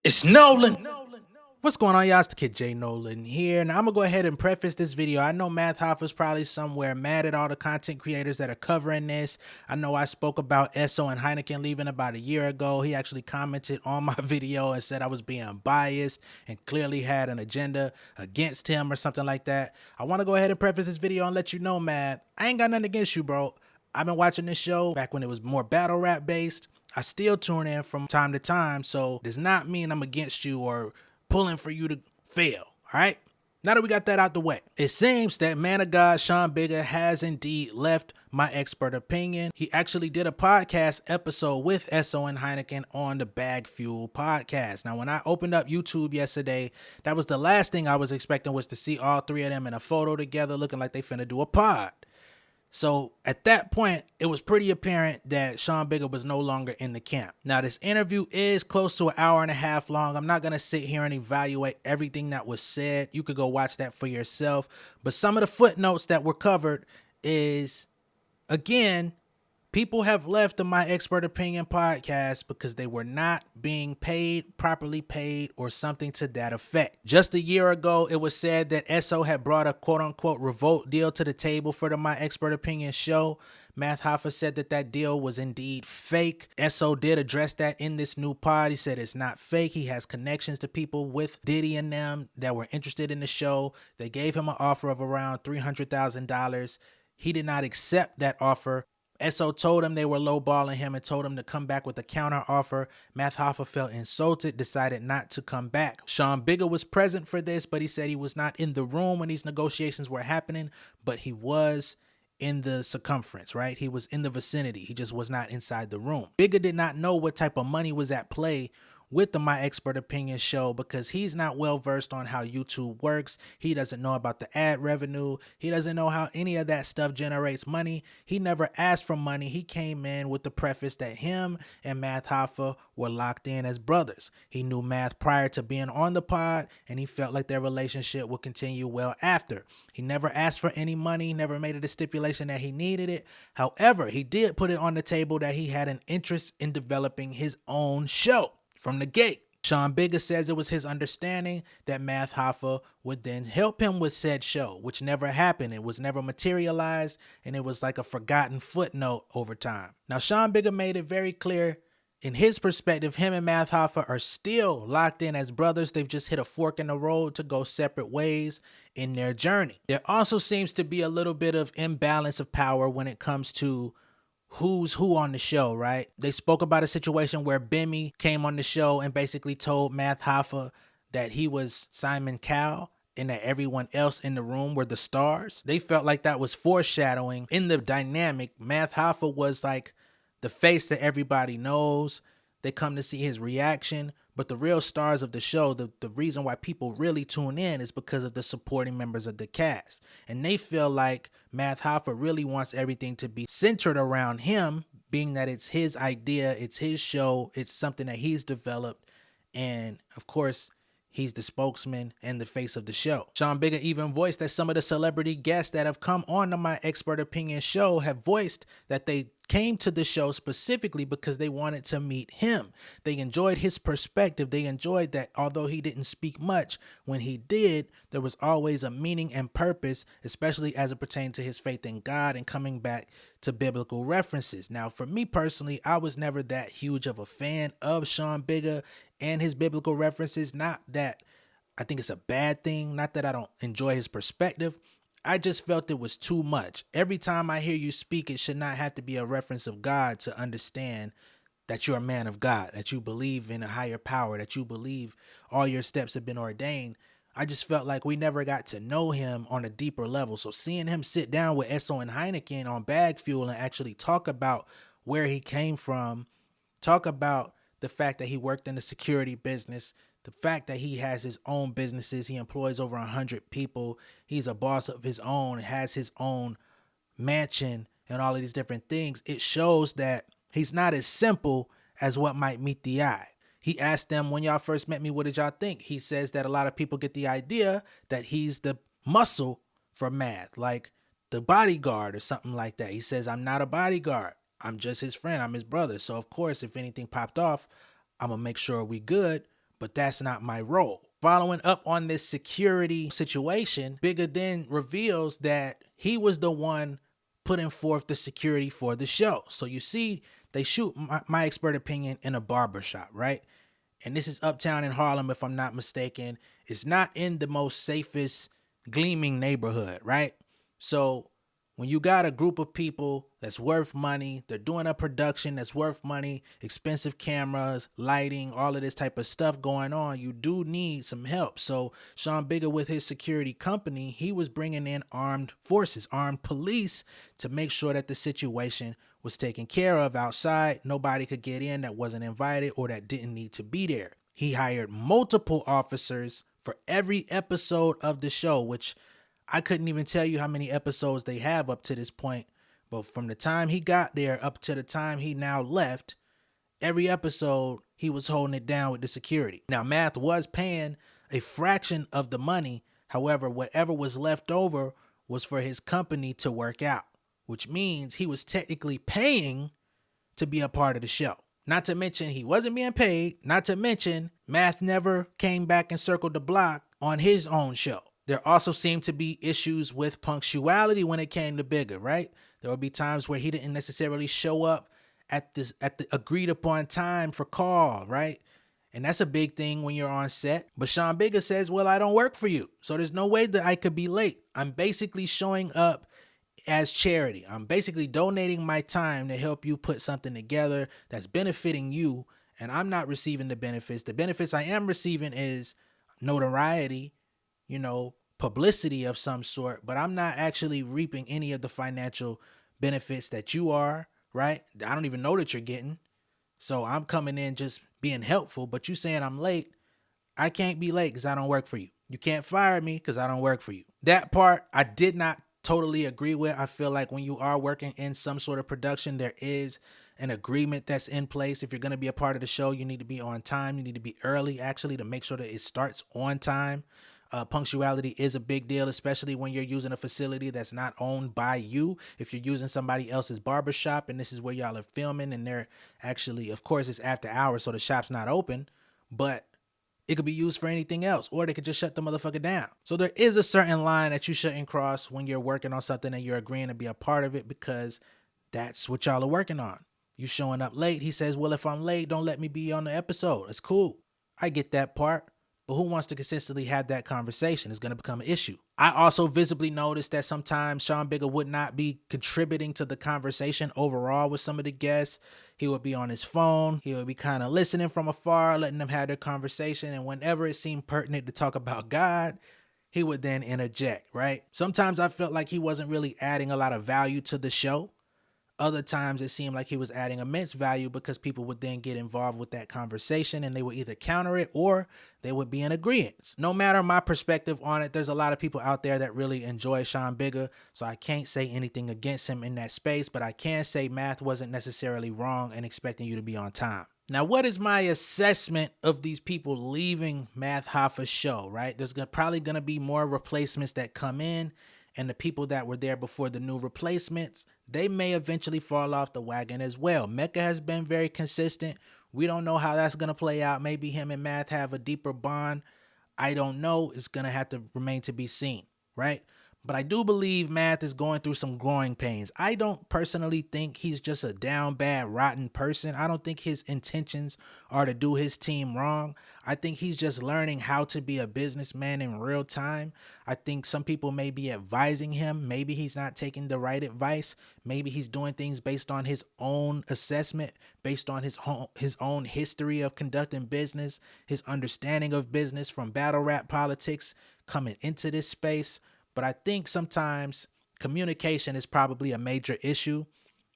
It's Nolan. What's going on, y'all? It's the kid J Nolan here. Now I'm gonna go ahead and preface this video. I know Math Hoffa's probably somewhere mad at all the content creators that are covering this. I know I spoke about Esso and Hynaken leaving about a year ago. He actually commented on my video and said I was being biased and clearly had an agenda against him or something like that. I want to go ahead and preface this video and let you know, Math, I ain't got nothing against you, bro. I've been watching this show back when it was more battle rap based. I still tune in from time to time, so does not mean I'm against you or pulling for you to fail. All right. Now that we got that out the way, it seems that man of God Sean Bigga has indeed left my expert opinion. He actually did a podcast episode with Esso and Hynaken on the BagFuel podcast. Now, when I opened up YouTube yesterday, that was the last thing I was expecting, was to see all three of them in a photo together looking like they finna do a pod. So at that point, it was pretty apparent that Sean Bigga was no longer in the camp. Now, this interview is close to an hour and a half long. I'm not going to sit here and evaluate everything that was said. You could go watch that for yourself. But some of the footnotes that were covered is, again, people have left the My Expert Opinion podcast because they were not being paid, properly paid, or something to that effect. Just a year ago, it was said that Esso had brought a quote-unquote revolt deal to the table for the My Expert Opinion show. Math Hoffa said that that deal was indeed fake. Esso did address that in this new pod. He said it's not fake. He has connections to people with Diddy and them that were interested in the show. They gave him an offer of around $300,000. He did not accept that offer. Esso told him they were lowballing him and told him to come back with a counter offer. Math Hoffa felt insulted, decided not to come back. Sean Bigga was present for this, but he said he was not in the room when these negotiations were happening, but he was in the circumference, right? He was in the vicinity. He just was not inside the room. Bigga did not know what type of money was at play with the My Expert Opinion show because he's not well versed on how YouTube works. He doesn't know about the ad revenue. He doesn't know how any of that stuff generates money. He never asked for money. He came in with the preface that him and Math Hoffa were locked in as brothers. He knew Math prior to being on the pod, and he felt like their relationship would continue well after. He never asked for any money, never made it a stipulation that he needed it. However, he did put it on the table that he had an interest in developing his own show. From the gate, Sean Bigga says it was his understanding that Math Hoffa would then help him with said show, which never happened. It was never materialized, and it was like a forgotten footnote over time. Now, Sean Bigga made it very clear, in his perspective, him and Math Hoffa are still locked in as brothers. They've just hit a fork in the road to go separate ways in their journey. There also seems to be a little bit of imbalance of power when it comes to who's who on the show, right? They spoke about a situation where Bimmy came on the show and basically told Math Hoffa that he was Simon Cowell and that everyone else in the room were the stars. They felt like that was foreshadowing in the dynamic. Math Hoffa was like the face that everybody knows. They come to see his reaction. But the real stars of the show, the reason why people really tune in is because of the supporting members of the cast. And they feel like Math Hoffa really wants everything to be centered around him, being that it's his idea, it's his show, it's something that he's developed. And of course, he's the spokesman and the face of the show. Sean Bigga even voiced that some of the celebrity guests that have come on to My Expert Opinion show have voiced that they came to the show specifically because they wanted to meet him. They enjoyed his perspective. They enjoyed that although he didn't speak much, when he did, there was always a meaning and purpose, especially as it pertained to his faith in God and coming back to biblical references. Now, for me personally, I was never that huge of a fan of Sean Bigga and his biblical references. Not that I think it's a bad thing, not that I don't enjoy his perspective. I just felt it was too much. Every time I hear you speak, it should not have to be a reference of God to understand that you're a man of God, that you believe in a higher power, that you believe all your steps have been ordained. I just felt like we never got to know him on a deeper level. So seeing him sit down with Esso and Hynaken on BagFuel and actually talk about where he came from, talk about the fact that he worked in the security business, the fact that he has his own businesses, he employs over 100 people, he's a boss of his own, has his own mansion and all of these different things, it shows that he's not as simple as what might meet the eye. He asked them, when y'all first met me, what did y'all think? He says that a lot of people get the idea that he's the muscle for Math, like the bodyguard or something like that. He says, I'm not a bodyguard. I'm just his friend. I'm his brother. So, of course, if anything popped off, I'm going to make sure we good. but that's not my role. Following up on this security situation, Bigga then reveals that he was the one putting forth the security for the show. So you see, they shoot my expert opinion in a barbershop, right? And this is uptown in Harlem, if I'm not mistaken. It's not in the most safest, gleaming neighborhood, right? So when you got a group of people that's worth money, they're doing a production that's worth money, expensive cameras, lighting, all of this type of stuff going on, you do need some help. So Sean Bigga, with his security company, he was bringing in armed forces, armed police, to make sure that the situation was taken care of outside. Nobody could get in that wasn't invited or that didn't need to be there. He hired multiple officers for every episode of the show, which I couldn't even tell you how many episodes they have up to this point. But from the time he got there up to the time he now left, every episode he was holding it down with the security. Now, Math was paying a fraction of the money. However, whatever was left over was for his company to work out, which means he was technically paying to be a part of the show. Not to mention he wasn't being paid. Not to mention Math never came back and circled the block on his own show. There also seemed to be issues with punctuality when it came to Bigga, right? There would be times where he didn't necessarily show up at the agreed upon time for call, right? And that's a big thing when you're on set. But Sean Bigga says, well, I don't work for you, so there's no way that I could be late. I'm basically showing up as charity. I'm basically donating my time to help you put something together that's benefiting you, and I'm not receiving the benefits. The benefits I am receiving is notoriety, publicity of some sort, but I'm not actually reaping any of the financial benefits that you are, right? I don't even know that you're getting. So I'm coming in just being helpful, but you saying I'm late. I can't be late because I don't work for you. You can't fire me because I don't work for you. That part I did not totally agree with. I feel like when you are working in some sort of production, there is an agreement that's in place. If you're going to be a part of the show, you need to be on time. You need to be early, actually, to make sure that it starts on time. Punctuality is a big deal, especially when you're using a facility that's not owned by you. If you're using somebody else's barbershop and this is where y'all are filming and they're actually, of course, it's after hours, so the shop's not open, but it could be used for anything else, or they could just shut the motherfucker down. So there is a certain line that you shouldn't cross when you're working on something and you're agreeing to be a part of it, because that's what y'all are working on. You showing up late. He says, well, if I'm late, don't let me be on the episode. It's cool. I get that part. But who wants to consistently have that conversation? Is going to become an issue. I also visibly noticed that sometimes Sean Bigga would not be contributing to the conversation overall with some of the guests. He would be on his phone. He would be kind of listening from afar, letting them have their conversation. And whenever it seemed pertinent to talk about God, he would then interject, right? Sometimes I felt like he wasn't really adding a lot of value to the show. Other times it seemed like he was adding immense value, because people would then get involved with that conversation and they would either counter it or they would be in agreement. No matter my perspective on it, there's a lot of people out there that really enjoy Sean Bigga, so I can't say anything against him in that space, but I can say Math wasn't necessarily wrong in expecting you to be on time. Now, what is my assessment of these people leaving Math Hoffa's show, right? There's probably going to be more replacements that come in, and the people that were there before the new replacements, they may eventually fall off the wagon as well. Mecca has been very consistent. We don't know how that's going to play out. Maybe him and Math have a deeper bond. I don't know. It's going to have to remain to be seen, right? But I do believe Math is going through some growing pains. I don't personally think he's just a down bad, rotten person. I don't think his intentions are to do his team wrong. I think he's just learning how to be a businessman in real time. I think some people may be advising him. Maybe he's not taking the right advice. Maybe he's doing things based on his own assessment, based on his own history of conducting business, his understanding of business from battle rap politics coming into this space. But I think sometimes communication is probably a major issue.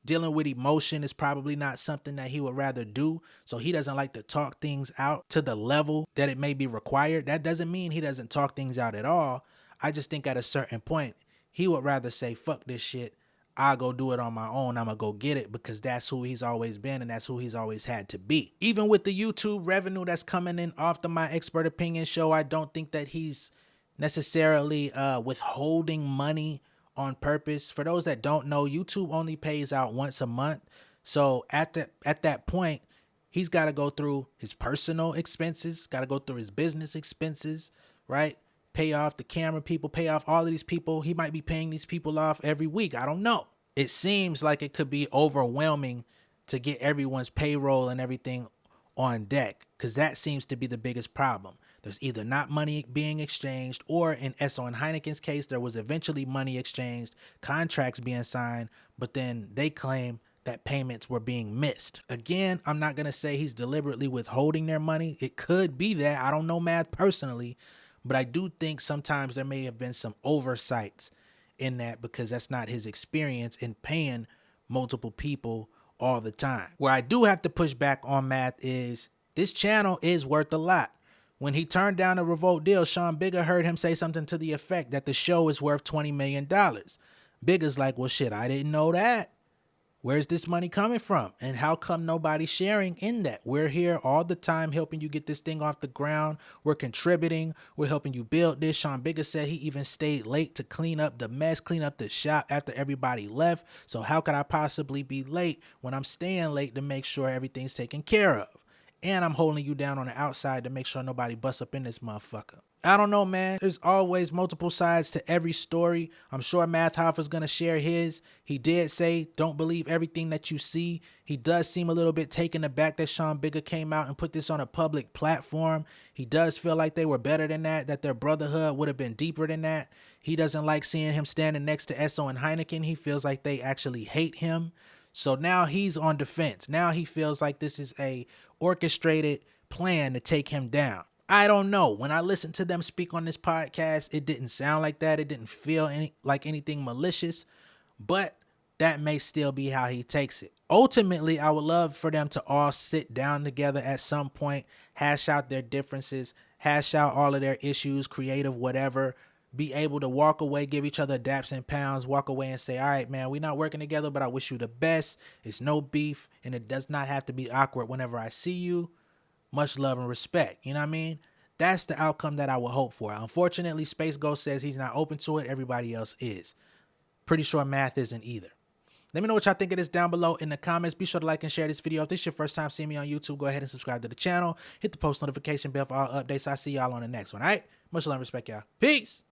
Dealing with emotion is probably not something that he would rather do. So he doesn't like to talk things out to the level that it may be required. That doesn't mean he doesn't talk things out at all. I just think at a certain point, he would rather say, fuck this shit. I'll go do it on my own. I'm going to go get it, because that's who he's always been and that's who he's always had to be. Even with the YouTube revenue that's coming in off the My Expert Opinion show, I don't think that he's necessarily withholding money on purpose. For those that don't know, YouTube only pays out once a month. So at that point, He's got to go through his personal expenses, got to go through his business expenses, right? Pay off the camera people, pay off all of these people. He might be paying these people off every week. I don't know. It seems like it could be overwhelming to get everyone's payroll and everything on deck, because that seems to be the biggest problem. There's either not money being exchanged, or in Esso and Hynaken's case, there was eventually money exchanged, contracts being signed, but then they claim that payments were being missed. Again, I'm not going to say he's deliberately withholding their money. It could be that. I don't know math personally, but I do think sometimes there may have been some oversights in that, because that's not his experience in paying multiple people all the time. Where I do have to push back on math is this channel is worth a lot. When he turned down the Revolt deal, Bigga heard him say something to the effect that the show is worth $20 million. Bigga's like, well, shit, I didn't know that. Where's this money coming from? And how come nobody's sharing in that? We're here all the time helping you get this thing off the ground. We're contributing. We're helping you build this. Bigga said he even stayed late to clean up the mess, clean up the shop after everybody left. So how could I possibly be late when I'm staying late to make sure everything's taken care of? And I'm holding you down on the outside to make sure nobody busts up in this motherfucker. I don't know, man. There's always multiple sides to every story. I'm sure Math Hoffa's going to share his. He did say, don't believe everything that you see. He does seem a little bit taken aback that Bigga came out and put this on a public platform. He does feel like they were better than that their brotherhood would have been deeper than that. He doesn't like seeing him standing next to Esso and Hynaken. He feels like they actually hate him. So now he's on defense. Now he feels like this is a orchestrated plan to take him down. I don't know. When I listened to them speak on this podcast, it didn't sound like that. It didn't feel like anything malicious, but that may still be how he takes it. Ultimately, I would love for them to all sit down together at some point, hash out their differences, hash out all of their issues, creative, whatever, be able to walk away, give each other daps and pounds, walk away and say, all right, man, we're not working together, but I wish you the best. It's no beef, and it does not have to be awkward whenever I see you. Much love and respect. You know what I mean? That's the outcome that I would hope for. Unfortunately, Space Ghost says he's not open to it. Everybody else is. Pretty sure Math isn't either. Let me know what y'all think of this down below in the comments. Be sure to like and share this video. If this is your first time seeing me on YouTube, go ahead and subscribe to the channel. Hit the post notification bell for all updates. I'll see y'all on the next one. All right? Much love and respect, y'all. Peace.